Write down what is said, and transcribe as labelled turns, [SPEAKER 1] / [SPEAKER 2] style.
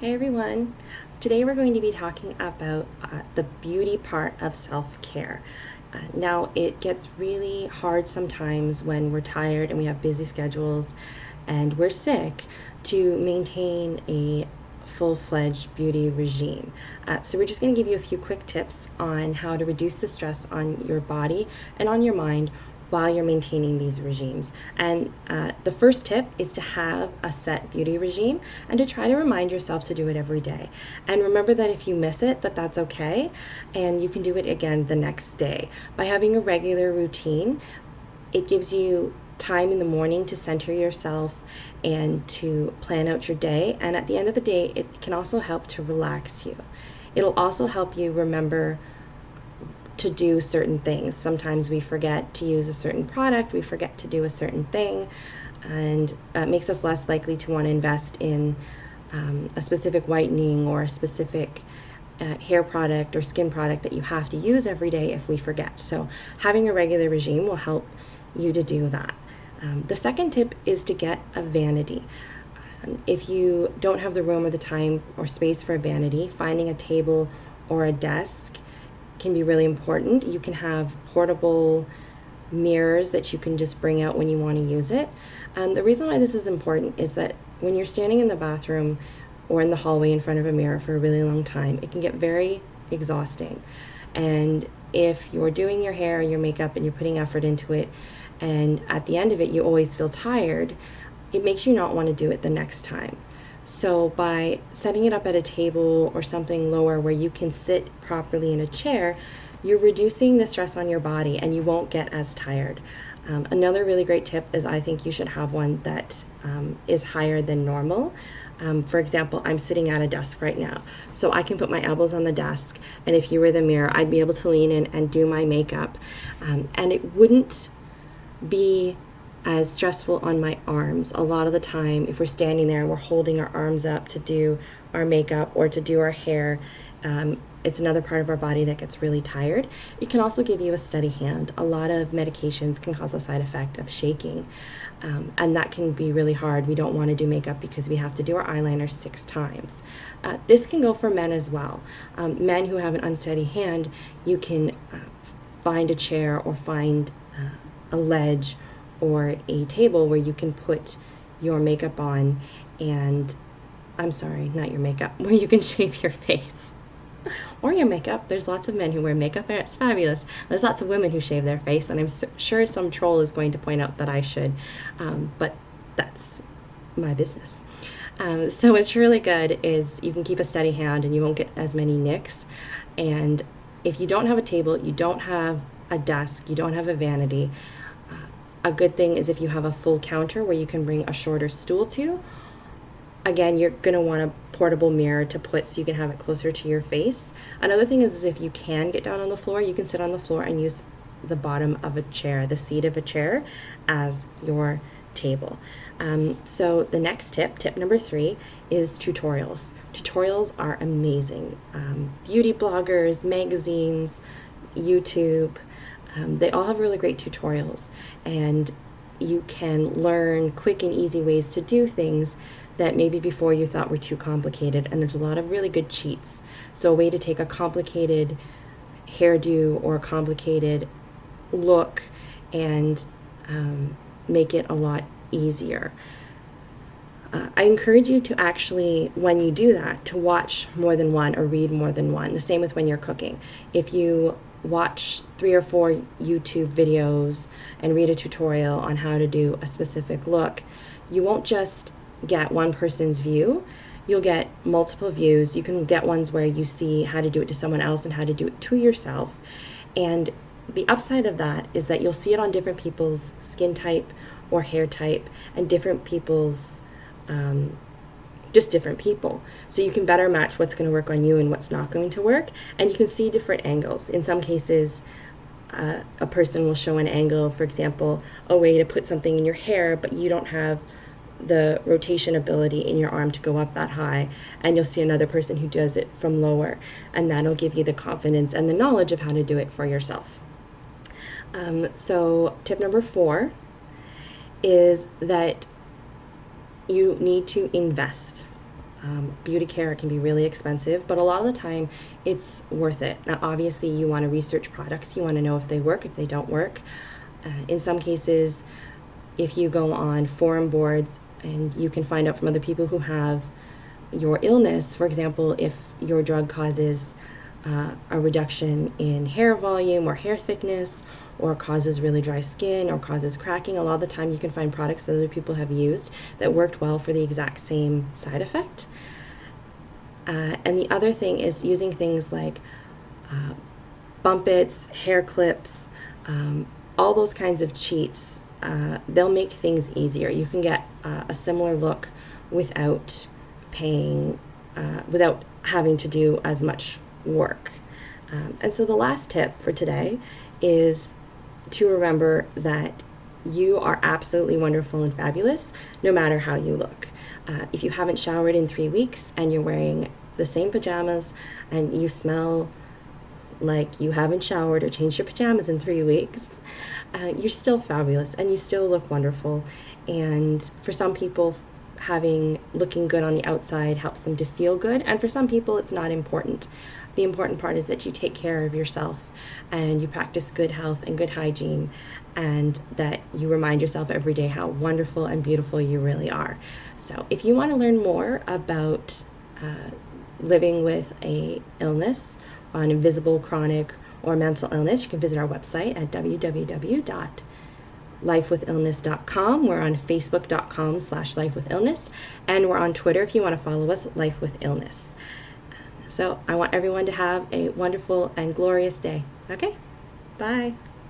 [SPEAKER 1] Hey everyone! Today we're going to be talking about the beauty part of self-care. Now, it gets really hard sometimes when we're tired and we have busy schedules and we're sick to maintain a full-fledged beauty regime. So we're just going to give you a few quick tips on how to reduce the stress on your body and on your mind while you're maintaining these regimes. And the first tip is to have a set beauty regime and to try to remind yourself to do it every day. And remember that if you miss it, that's okay, and you can do it again the next day. By having a regular routine, it gives you time in the morning to center yourself and to plan out your day. And at the end of the day, it can also help to relax you. It'll also help you remember to do certain things. Sometimes we forget to use a certain product, we forget to do a certain thing, and it makes us less likely to want to invest in a specific whitening or a specific hair product or skin product that you have to use every day if we forget. So having a regular regime will help you to do that. The second tip is to get a vanity. If you don't have the room or the time or space for a vanity, finding a table or a desk can be really important. You can have portable mirrors that you can just bring out when you want to use it. And the reason why this is important is that when you're standing in the bathroom or in the hallway in front of a mirror for a really long time, it can get very exhausting. And if you're doing your hair, your makeup, and you're putting effort into it, and at the end of it you always feel tired, it makes you not want to do it the next time. So by setting it up at a table or something lower where you can sit properly in a chair, you're reducing the stress on your body and you won't get as tired. Another really great tip is I think you should have one that is higher than normal. For example, I'm sitting at a desk right now, so I can put my elbows on the desk, and if you were the mirror, I'd be able to lean in and do my makeup, and it wouldn't be as stressful on my arms. A lot of the time, if we're standing there and we're holding our arms up to do our makeup or to do our hair, it's another part of our body that gets really tired. It can also give you a steady hand. A lot of medications can cause a side effect of shaking, and that can be really hard. We don't want to do makeup because we have to do our eyeliner 6 times. This can go for men as well. Men who have an unsteady hand, you can find a chair or find a ledge or a table where you can put your makeup on and, I'm sorry, not your makeup, where you can shave your face. Or your makeup. There's lots of men who wear makeup and it's fabulous. There's lots of women who shave their face, and I'm sure some troll is going to point out that I should, but that's my business. So what's really good is you can keep a steady hand and you won't get as many nicks. And if you don't have a table, you don't have a desk, you don't have a vanity, a good thing is if you have a full counter where you can bring a shorter stool to. Again, you're going to want a portable mirror to put so you can have it closer to your face. Another thing is if you can get down on the floor, you can sit on the floor and use the bottom of a chair, the seat of a chair, as your table. So the next tip number 3, is tutorials. Tutorials are amazing. Beauty bloggers, magazines, YouTube, they all have really great tutorials, and you can learn quick and easy ways to do things that maybe before you thought were too complicated, and there's a lot of really good cheats. So a way to take a complicated hairdo or a complicated look and make it a lot easier. I encourage you to actually, when you do that, to watch more than one or read more than one. The same with when you're cooking. If you watch 3 or 4 YouTube videos and read a tutorial on how to do a specific look, you won't just get one person's view, you'll get multiple views. You can get ones where you see how to do it to someone else and how to do it to yourself. And the upside of that is that you'll see it on different people's skin type or hair type and different people's just different people. So you can better match what's going to work on you and what's not going to work. And you can see different angles. In some cases, a person will show an angle, for example, a way to put something in your hair, but you don't have the rotation ability in your arm to go up that high. And you'll see another person who does it from lower. And that'll give you the confidence and the knowledge of how to do it for yourself. So tip number 4 is that you need to invest. Beauty care can be really expensive, but a lot of the time it's worth it. Now, obviously, you want to research products, you want to know if they work, if they don't work. In some cases, if you go on forum boards and you can find out from other people who have your illness, for example, if your drug causes a reduction in hair volume or hair thickness, or causes really dry skin, or causes cracking, a lot of the time you can find products that other people have used that worked well for the exact same side effect. And the other thing is using things like bump its, hair clips, all those kinds of cheats. They'll make things easier. You can get a similar look without paying, without having to do as much work. And so the last tip for today is to remember that you are absolutely wonderful and fabulous no matter how you look. If you haven't showered in 3 weeks and you're wearing the same pajamas and you smell like you haven't showered or changed your pajamas in 3 weeks, you're still fabulous and you still look wonderful. And for some people, looking good on the outside helps them to feel good, and for some people it's not important. The important part is that you take care of yourself and you practice good health and good hygiene, and that you remind yourself every day how wonderful and beautiful you really are. So if you want to learn more about living with a illness, an invisible, chronic, or mental illness, you can visit our website at www.lifewithillness.com. We're on facebook.com/lifewithillness, and we're on Twitter if you want to follow us, Life with Illness. So I want everyone to have a wonderful and glorious day. Okay? Bye.